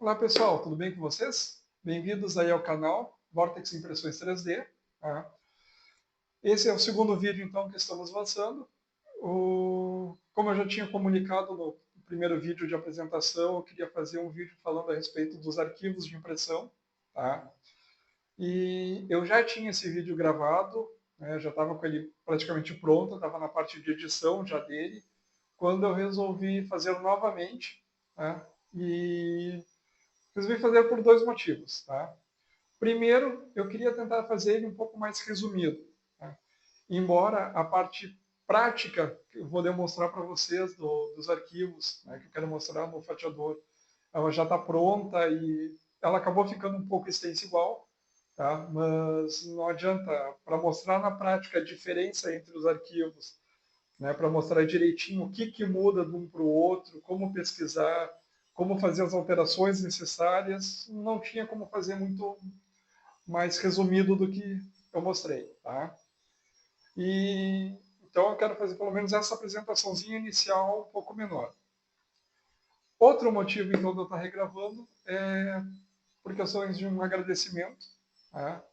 Olá pessoal, tudo bem com vocês? Bem-vindos aí ao canal Vortex Impressões 3D. Tá? Esse é o segundo vídeo então que estamos lançando. Como eu já tinha comunicado no primeiro vídeo de apresentação, eu queria fazer um vídeo falando a respeito dos arquivos de impressão. Tá? E eu já tinha esse vídeo gravado, né, já estava com ele praticamente pronto, estava na parte de edição já dele, quando eu resolvi fazer novamente. Tá? E resolvi fazer por dois motivos. Tá? Primeiro, eu queria tentar fazer ele um pouco mais resumido. Tá? Embora a parte prática que eu vou demonstrar para vocês dos arquivos, né, que eu quero mostrar no fatiador, ela já está pronta e ela acabou ficando um pouco extensa igual, tá? Mas não adianta, para mostrar na prática a diferença entre os arquivos, né, para mostrar direitinho o que muda de um para o outro, como pesquisar, como fazer as alterações necessárias, não tinha como fazer muito mais resumido do que eu mostrei, tá? E então eu quero fazer pelo menos essa apresentaçãozinha inicial um pouco menor. Outro motivo então de eu estar regravando é por questões de um agradecimento. Tá?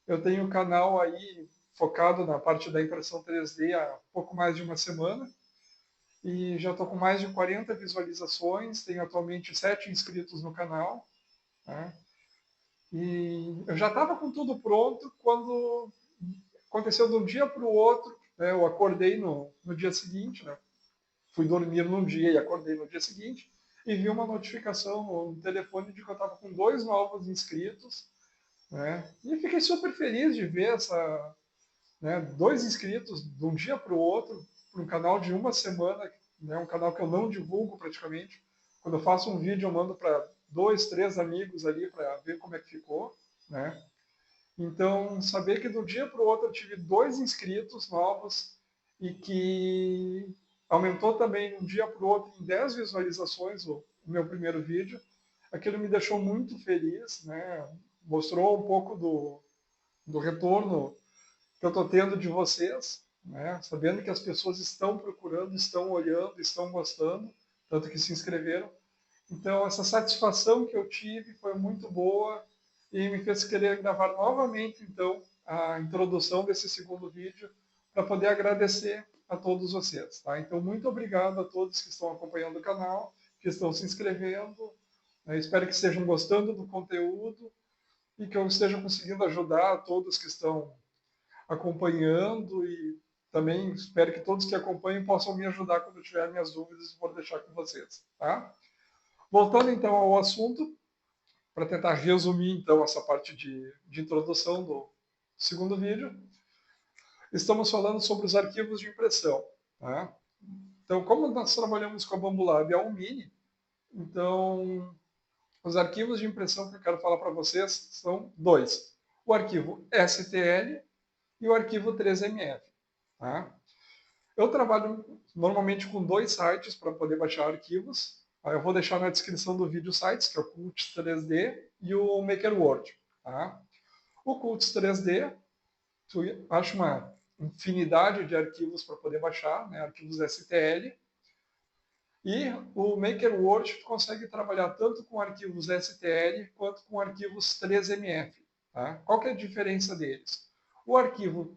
Eu tenho um canal aí focado na parte da impressão 3D há pouco mais de uma semana e já estou com mais de 40 visualizações, tenho atualmente 7 inscritos no canal. Tá? E eu já estava com tudo pronto quando aconteceu de um dia para o outro. Né, eu acordei no dia seguinte, né, fui dormir num dia e acordei no dia seguinte e vi uma notificação no telefone de que eu estava com 2 novos inscritos. Né, e fiquei super feliz de ver essa, né, 2 inscritos de um dia para o outro, para um canal de uma semana, né, um canal que eu não divulgo praticamente. Quando eu faço um vídeo, eu mando para 2, 3 amigos ali para ver como é que ficou. Né? Então, saber que do dia para o outro eu tive 2 inscritos novos e que aumentou também de um dia para o outro em 10 visualizações o meu primeiro vídeo, aquilo me deixou muito feliz, né? Mostrou um pouco do retorno que eu estou tendo de vocês, né? Sabendo que as pessoas estão procurando, estão olhando, estão gostando, tanto que se inscreveram. Então, essa satisfação que eu tive foi muito boa e me fez querer gravar novamente, então, a introdução desse segundo vídeo para poder agradecer a todos vocês. Tá? Então, muito obrigado a todos que estão acompanhando o canal, que estão se inscrevendo. Eu espero que estejam gostando do conteúdo e que eu esteja conseguindo ajudar a todos que estão acompanhando e também espero que todos que acompanhem possam me ajudar quando eu tiver minhas dúvidas e vou deixar com vocês. Tá? Voltando então ao assunto, para tentar resumir então essa parte de introdução do segundo vídeo, estamos falando sobre os arquivos de impressão. Tá? Então, como nós trabalhamos com a Bambolab A1 Mini, então os arquivos de impressão que eu quero falar para vocês são dois: o arquivo STL e o arquivo 3MF. Tá? Eu trabalho normalmente com 2 sites para poder baixar arquivos. Eu vou deixar na descrição do vídeo sites, que é o Cults 3D e o MakerWord. Tá? O Cults 3D, tu acha uma infinidade de arquivos para poder baixar, né? Arquivos STL. E o MakerWord tu consegue trabalhar tanto com arquivos STL quanto com arquivos 3MF. Tá? Qual que é a diferença deles? O arquivo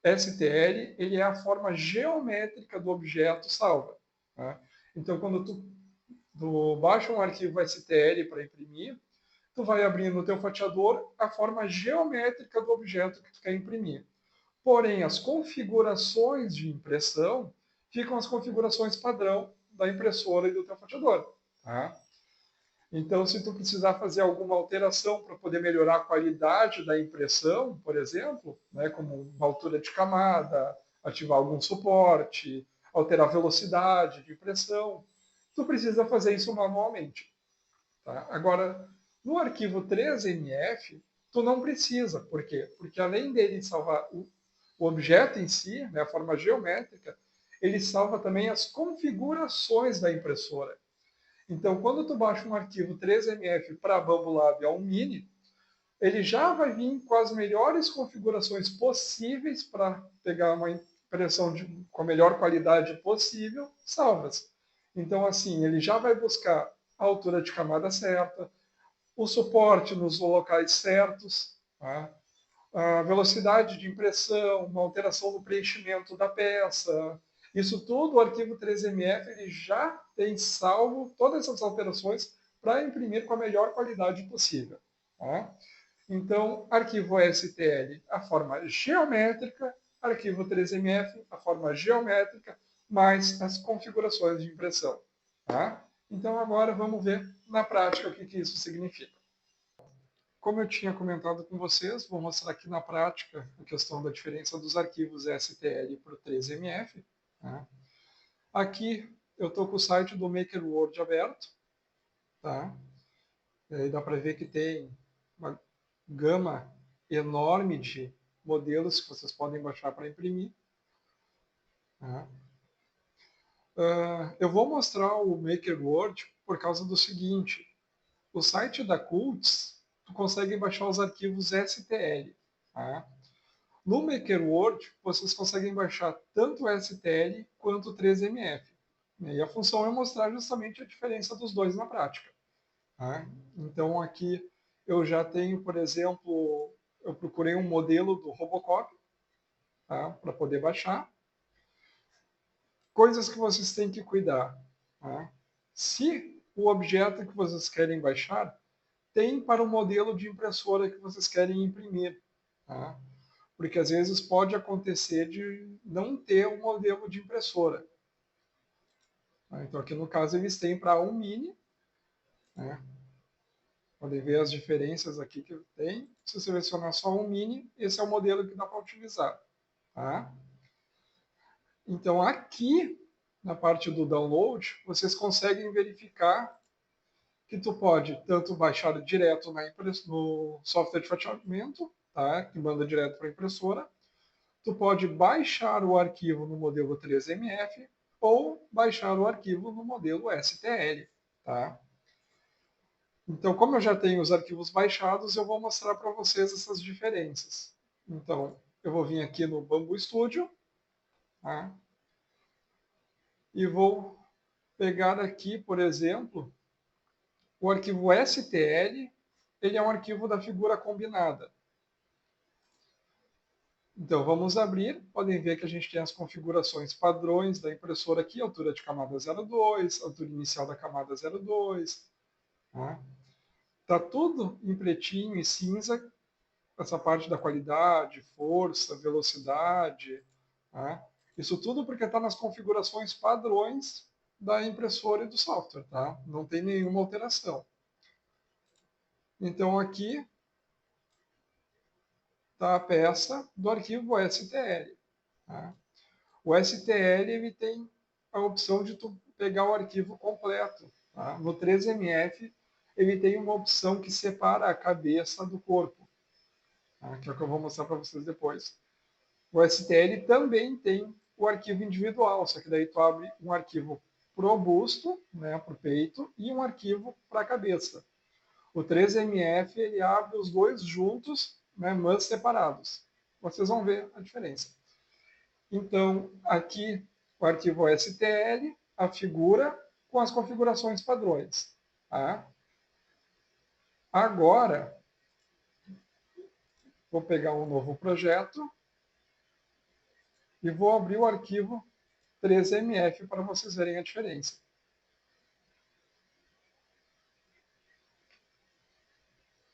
STL ele é a forma geométrica do objeto salva. Tá? Então, quando tu baixa um arquivo STL para imprimir, tu vai abrir no teu fatiador a forma geométrica do objeto que tu quer imprimir. Porém, as configurações de impressão ficam as configurações padrão da impressora e do teu fatiador. Tá? Então, se tu precisar fazer alguma alteração para poder melhorar a qualidade da impressão, por exemplo, né, como uma altura de camada, ativar algum suporte, alterar a velocidade de impressão, tu precisa fazer isso manualmente. Tá? Agora, no arquivo 3MF, tu não precisa. Por quê? Porque além dele salvar o objeto em si, né, a forma geométrica, ele salva também as configurações da impressora. Então, quando tu baixa um arquivo 3MF para Bambolab A1 Mini, ele já vai vir com as melhores configurações possíveis para pegar uma impressão com a melhor qualidade possível, salvas. Então, assim, ele já vai buscar a altura de camada certa, o suporte nos locais certos, tá? A velocidade de impressão, uma alteração no preenchimento da peça. Isso tudo, o arquivo 3MF ele já tem salvo todas essas alterações para imprimir com a melhor qualidade possível. Tá? Então, arquivo STL, a forma geométrica, arquivo 3MF, a forma geométrica, mais as configurações de impressão. Tá? Então, agora vamos ver na prática o que isso significa. Como eu tinha comentado com vocês, vou mostrar aqui na prática a questão da diferença dos arquivos STL para o 3MF. Tá? Aqui eu estou com o site do MakerWord aberto. Tá? E aí dá para ver que tem uma gama enorme de modelos que vocês podem baixar para imprimir. Tá? Eu vou mostrar o MakerWord por causa do seguinte. O site da Cults, tu consegue baixar os arquivos STL. Tá? No MakerWord, vocês conseguem baixar tanto o STL quanto o 3MF. E a função é mostrar justamente a diferença dos dois na prática. Tá? Então aqui eu já tenho, por exemplo, eu procurei um modelo do Robocop, tá? Para poder baixar. Coisas que vocês têm que cuidar. Tá? Se o objeto que vocês querem baixar tem para o modelo de impressora que vocês querem imprimir. Tá? Porque às vezes pode acontecer de não ter um modelo de impressora. Então aqui no caso eles têm para um mini, né? Podem ver as diferenças aqui que tem. Se selecionar só um mini, esse é o modelo que dá para utilizar. Tá? Então aqui na parte do download, vocês conseguem verificar que tu pode tanto baixar direto no software de fatiamento, tá? Que manda direto para a impressora. Tu pode baixar o arquivo no modelo 3MF ou baixar o arquivo no modelo STL. Tá? Então, como eu já tenho os arquivos baixados, eu vou mostrar para vocês essas diferenças. Então, eu vou vir aqui no Bambu Studio, tá? E vou pegar aqui, por exemplo, o arquivo STL, ele é um arquivo da figura combinada. Então, vamos abrir. Podem ver que a gente tem as configurações padrões da impressora aqui, altura de camada 02, altura inicial da camada 02. Tá? Tá tudo em pretinho e cinza, essa parte da qualidade, força, velocidade. Tá? Isso tudo porque está nas configurações padrões da impressora e do software. Tá? Não tem nenhuma alteração. Então, aqui está a peça do arquivo STL. Tá? O STL ele tem a opção de tu pegar o arquivo completo. Tá? No 3MF, ele tem uma opção que separa a cabeça do corpo, tá? Que é o que eu vou mostrar para vocês depois. O STL também tem o arquivo individual, só que daí tu abre um arquivo para o busto, né, para o peito, e um arquivo para a cabeça. O 3MF ele abre os dois juntos, né, mas separados. Vocês vão ver a diferença. Então, aqui o arquivo STL, a figura com as configurações padrões. Tá? Agora, vou pegar um novo projeto e vou abrir o arquivo 3MF para vocês verem a diferença.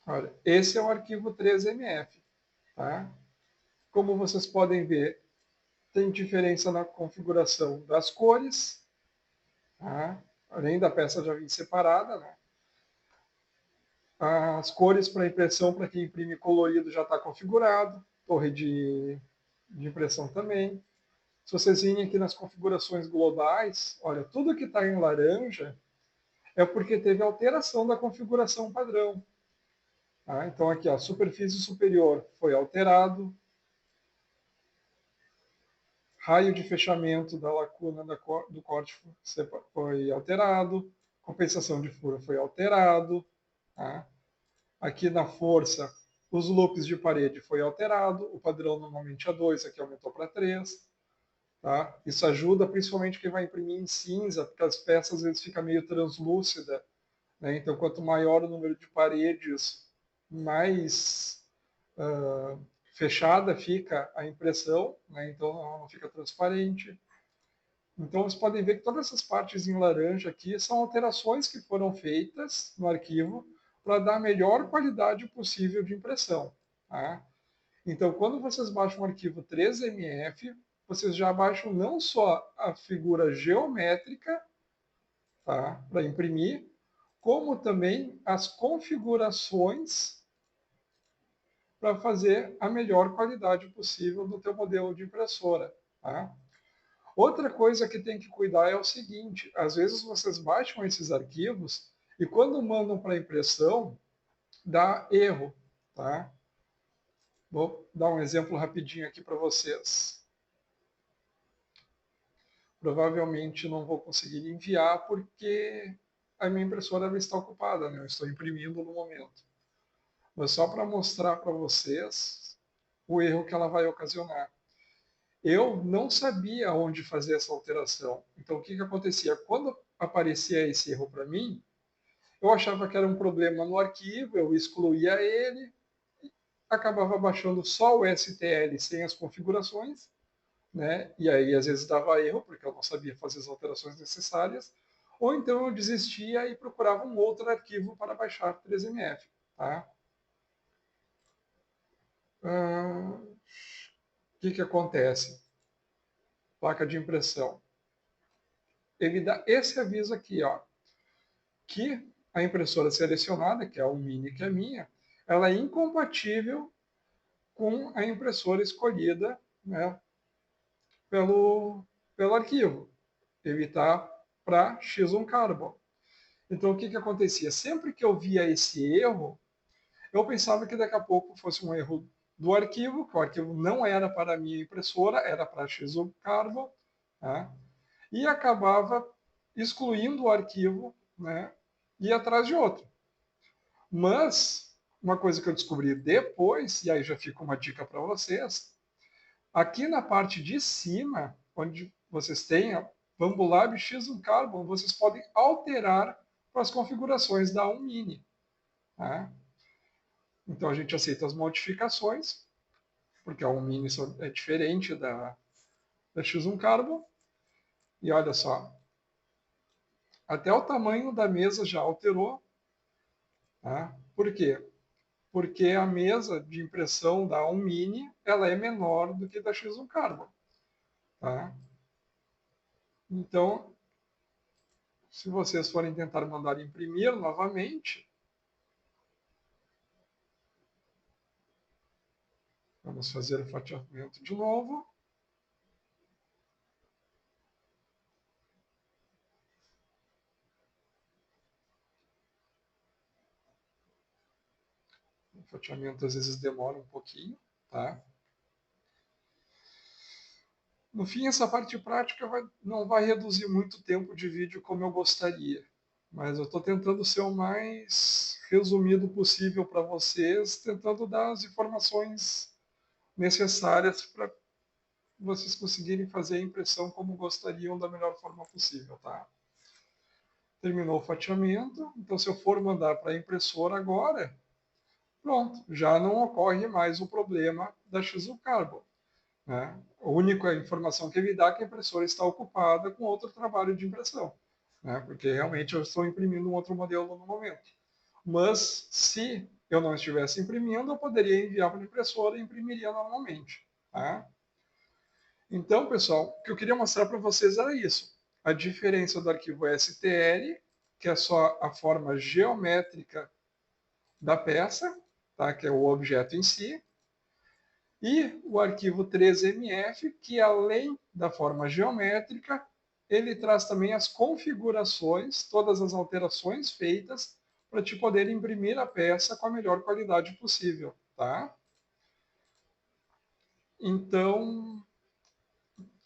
Olha, esse é o arquivo 3MF. Tá? Como vocês podem ver, tem diferença na configuração das cores, tá? Além da peça já vir separada, né? As cores para impressão, para quem imprime colorido, já está configurado. Torre de impressão também. Se vocês virem aqui nas configurações globais, olha, tudo que está em laranja é porque teve alteração da configuração padrão. Tá? Então aqui, a superfície superior foi alterado. Raio de fechamento da lacuna do corte foi alterado. Compensação de furo foi alterado. Tá? Aqui na força, os loops de parede foi alterado. O padrão normalmente é 2, aqui aumentou para 3. Tá? Isso ajuda principalmente quem vai imprimir em cinza, porque as peças às vezes ficam meio translúcida né? Então, quanto maior o número de paredes, mais fechada fica a impressão, né? Então ela não fica transparente. Então vocês podem ver que todas essas partes em laranja aqui são alterações que foram feitas no arquivo para dar a melhor qualidade possível de impressão. Tá? Então, quando vocês baixam o arquivo 3MF, vocês já baixam não só a figura geométrica, tá, para imprimir, como também as configurações para fazer a melhor qualidade possível do teu modelo de impressora. Tá? Outra coisa que tem que cuidar é o seguinte, às vezes vocês baixam esses arquivos e quando mandam para impressão, dá erro. Tá? Vou dar um exemplo rapidinho aqui para vocês. Provavelmente não vou conseguir enviar porque a minha impressora está ocupada, né? Eu estou imprimindo no momento. Mas só para mostrar para vocês o erro que ela vai ocasionar. Eu não sabia onde fazer essa alteração. Então, o que acontecia? Quando aparecia esse erro para mim, eu achava que era um problema no arquivo, eu excluía ele, acabava baixando só o STL sem as configurações, né? E aí às vezes dava erro, porque eu não sabia fazer as alterações necessárias, ou então eu desistia e procurava um outro arquivo para baixar 3MF. Tá? O que acontece? Placa de impressão. Ele dá esse aviso aqui, ó, que a impressora selecionada, que é a Mini, que é minha, ela é incompatível com a impressora escolhida, né, pelo arquivo. Ele está para X1 Carbon. Então, o que acontecia? Sempre que eu via esse erro, eu pensava que daqui a pouco fosse um erro do arquivo, que o arquivo não era para a minha impressora, era para X1 Carbon, né? E acabava excluindo o arquivo, né, e ir atrás de outro. Mas, uma coisa que eu descobri depois, e aí já fica uma dica para vocês, aqui na parte de cima, onde vocês têm a Bambu X1 Carbon, vocês podem alterar para as configurações da Mini. Tá? Então a gente aceita as modificações, porque a Mini é diferente da X1 Carbon. E olha só, até o tamanho da mesa já alterou. Tá? Por quê? Porque a mesa de impressão da Mini ela é menor do que da X1 Carbon. Tá? Então, se vocês forem tentar mandar imprimir novamente, vamos fazer o fatiamento de novo. O fatiamento às vezes demora um pouquinho, tá? No fim, essa parte prática não vai reduzir muito o tempo de vídeo como eu gostaria. Mas eu estou tentando ser o mais resumido possível para vocês, tentando dar as informações necessárias para vocês conseguirem fazer a impressão como gostariam da melhor forma possível, tá? Terminou o fatiamento, então se eu for mandar para a impressora agora, pronto, já não ocorre mais o problema da X1 Carbon. Né? A única informação que ele dá é que a impressora está ocupada com outro trabalho de impressão, né? Porque realmente eu estou imprimindo um outro modelo no momento. Mas se eu não estivesse imprimindo, eu poderia enviar para a impressora e imprimiria normalmente. Tá? Então, pessoal, o que eu queria mostrar para vocês era isso. A diferença do arquivo STL, que é só a forma geométrica da peça, tá? Que é o objeto em si, e o arquivo 3MF, que além da forma geométrica, ele traz também as configurações, todas as alterações feitas para te poder imprimir a peça com a melhor qualidade possível, tá? Então,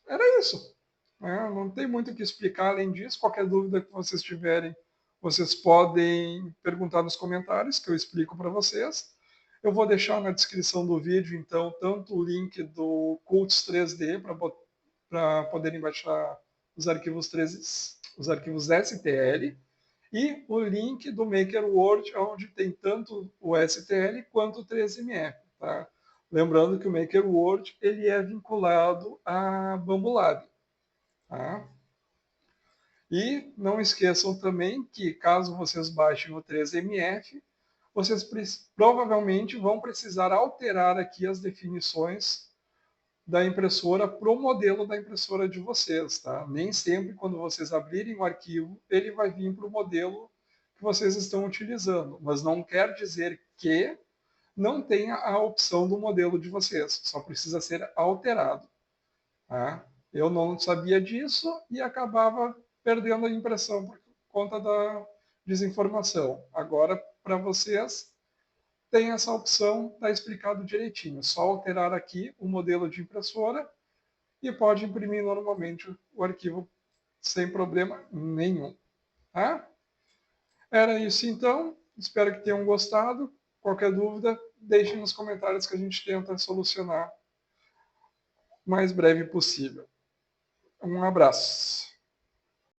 era isso. Né? Não tem muito o que explicar além disso. Qualquer dúvida que vocês tiverem, vocês podem perguntar nos comentários, que eu explico para vocês. Eu vou deixar na descrição do vídeo, então, tanto o link do Cults 3D para poderem baixar os arquivos STL e o link do MakerWord, onde tem tanto o STL quanto o 3MF. Tá? Lembrando que o MakerWord ele é vinculado a Bambulab. Tá? E não esqueçam também que, caso vocês baixem o 3MF, vocês provavelmente vão precisar alterar aqui as definições da impressora para o modelo da impressora de vocês. Tá? Nem sempre, quando vocês abrirem o arquivo, ele vai vir para o modelo que vocês estão utilizando. Mas não quer dizer que não tenha a opção do modelo de vocês. Só precisa ser alterado. Tá? Eu não sabia disso e acabava perdendo a impressão por conta da desinformação. Agora, para vocês, tem essa opção, está explicado direitinho. Só alterar aqui o modelo de impressora e pode imprimir normalmente o arquivo sem problema nenhum. Tá? Era isso então. Espero que tenham gostado. Qualquer dúvida, deixem nos comentários que a gente tenta solucionar o mais breve possível. Um abraço.